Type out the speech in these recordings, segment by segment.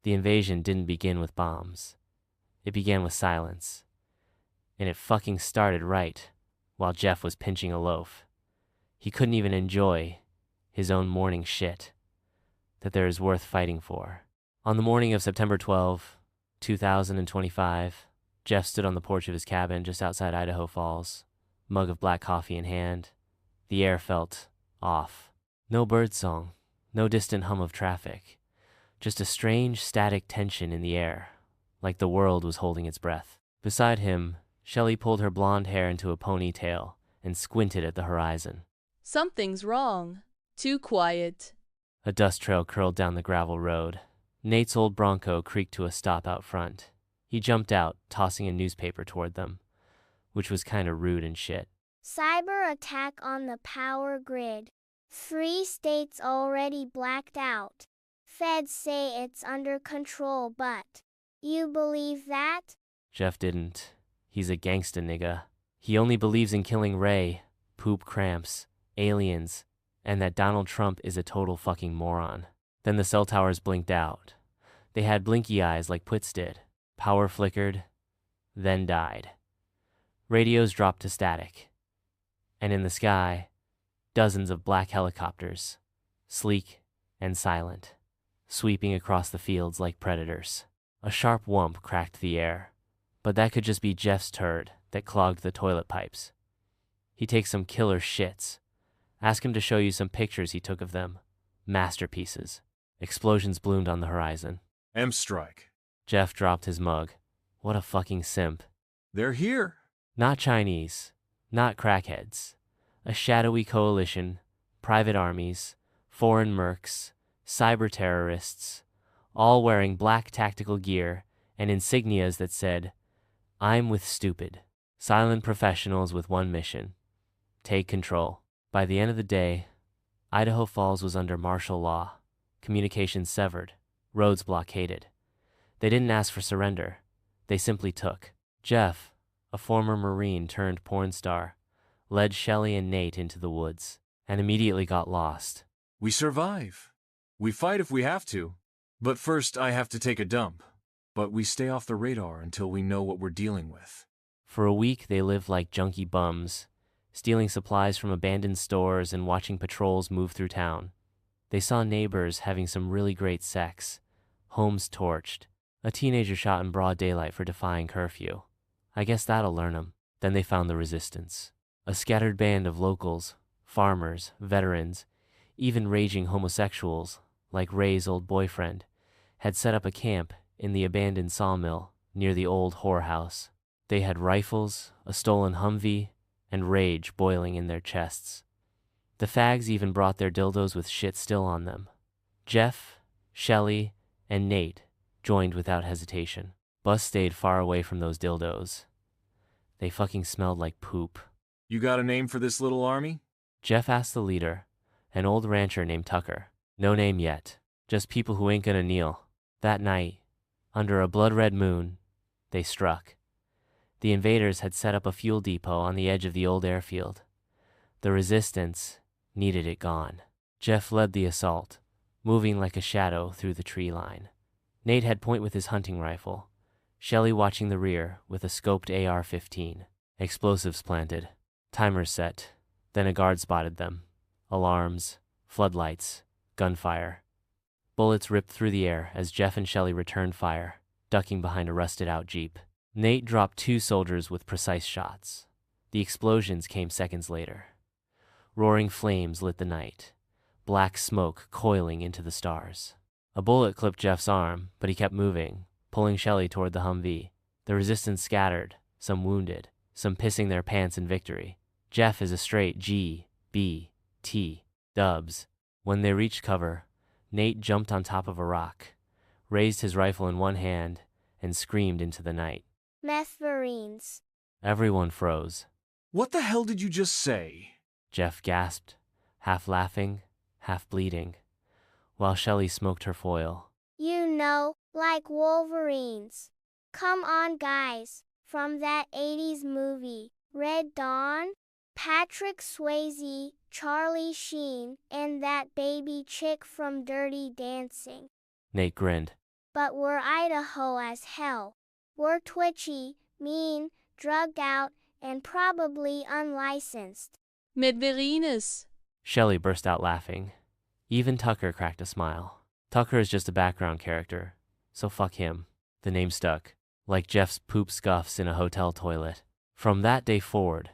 The invasion didn't begin with bombs. It began with silence. And it fucking started right while Jeff was pinching a loaf. He couldn't even enjoy his own morning shit that there is worth fighting for. On the morning of September 12, 2025, Jeff stood on the porch of his cabin just outside Idaho Falls, mug of black coffee in hand. The air felt off. No birdsong, no distant hum of traffic, just a strange static tension in the air, like the world was holding its breath. Beside him, Shelley pulled her blonde hair into a ponytail and squinted at the horizon. Something's wrong. Too quiet. A dust trail curled down the gravel road. Nate's old Bronco creaked to a stop out front. He jumped out, tossing a newspaper toward them, which was kinda rude and shit. Cyber attack on the power grid. 3 states already blacked out. Feds say it's under control, but you believe that? Jeff didn't. He's a gangsta nigga. He only believes in killing Ray, poop cramps, aliens, and that Donald Trump is a total fucking moron. Then the cell towers blinked out. They had blinky eyes like Pwitz did. Power flickered, then died. Radios dropped to static. And in the sky, dozens of black helicopters, sleek and silent, sweeping across the fields like predators. A sharp whump cracked the air, but that could just be Jeff's turd that clogged the toilet pipes. He takes some killer shits. Ask him to show you some pictures he took of them. Masterpieces. Explosions bloomed on the horizon. M-Strike. Jeff dropped his mug. What a fucking simp. They're here. Not Chinese. Not crackheads. A shadowy coalition, private armies, foreign mercs, cyber terrorists, all wearing black tactical gear and insignias that said, "I'm with stupid." Silent professionals with one mission: take control. By the end of the day, Idaho Falls was under martial law, communications severed, roads blockaded. They didn't ask for surrender. They simply took. Jeff, a former Marine turned porn star, led Shelley and Nate into the woods, and immediately got lost. We survive. We fight if we have to. But first I have to take a dump. But we stay off the radar until we know what we're dealing with. For a week they lived like junkie bums, stealing supplies from abandoned stores and watching patrols move through town. They saw neighbors having some really great sex, homes torched, a teenager shot in broad daylight for defying curfew. I guess that'll learn 'em. Then they found the resistance. A scattered band of locals, farmers, veterans, even raging homosexuals, like Ray's old boyfriend, had set up a camp in the abandoned sawmill near the old whorehouse. They had rifles, a stolen Humvee, and rage boiling in their chests. The fags even brought their dildos with shit still on them. Jeff, Shelley, and Nate joined without hesitation. Bus stayed far away from those dildos. They fucking smelled like poop. You got a name for this little army? Jeff asked the leader, an old rancher named Tucker. No name yet, just people who ain't gonna kneel. That night, under a blood-red moon, they struck. The invaders had set up a fuel depot on the edge of the old airfield. The resistance needed it gone. Jeff led the assault, moving like a shadow through the tree line. Nate had point with his hunting rifle, Shelley watching the rear with a scoped AR-15. Explosives planted, timers set, then a guard spotted them. Alarms, floodlights, gunfire. Bullets ripped through the air as Jeff and Shelley returned fire, ducking behind a rusted-out Jeep. Nate dropped 2 soldiers with precise shots. The explosions came seconds later. Roaring flames lit the night, black smoke coiling into the stars. A bullet clipped Jeff's arm, but he kept moving, pulling Shelley toward the Humvee. The resistance scattered, some wounded, some pissing their pants in victory. Jeff is a straight G, B, T, dubs. When they reached cover, Nate jumped on top of a rock, raised his rifle in one hand, and screamed into the night. Methverines. Everyone froze. What the hell did you just say? Jeff gasped, half laughing, half bleeding, while Shelley smoked her foil. You know, like Wolverines. Come on, guys. From that 80s movie, Red Dawn? Patrick Swayze, Charlie Sheen, and that baby chick from Dirty Dancing. Nate grinned. but we're Idaho as hell. We're twitchy, mean, drugged out, and probably unlicensed. Methverines. Shelley burst out laughing. Even Tucker cracked a smile. Tucker is just a background character, so fuck him. The name stuck, like Jeff's poop scuffs in a hotel toilet. From that day forward,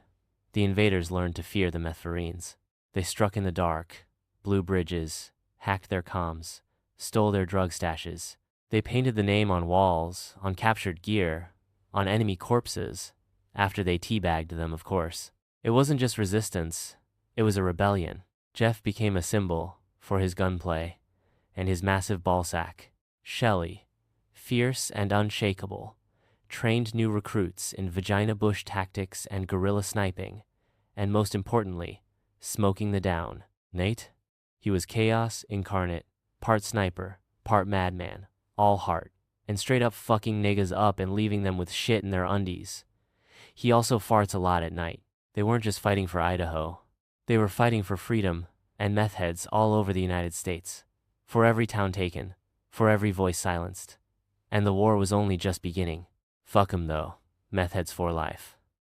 the invaders learned to fear the Methverines. They struck in the dark, blew bridges, hacked their comms, stole their drug stashes. They painted the name on walls, on captured gear, on enemy corpses, after they teabagged them, of course. It wasn't just resistance, it was a rebellion. Jeff became a symbol for his gunplay and his massive ballsack. Shelley, fierce and unshakable, trained new recruits in vagina bush tactics and guerrilla sniping, and most importantly, smoking the down. Nate? He was chaos incarnate, part sniper, part madman, all heart, and straight up fucking niggas up and leaving them with shit in their undies. He also farts a lot at night. They weren't just fighting for Idaho. They were fighting for freedom and meth heads all over the United States. For every town taken, for every voice silenced. And the war was only just beginning. Fuck 'em though. Meth heads for life.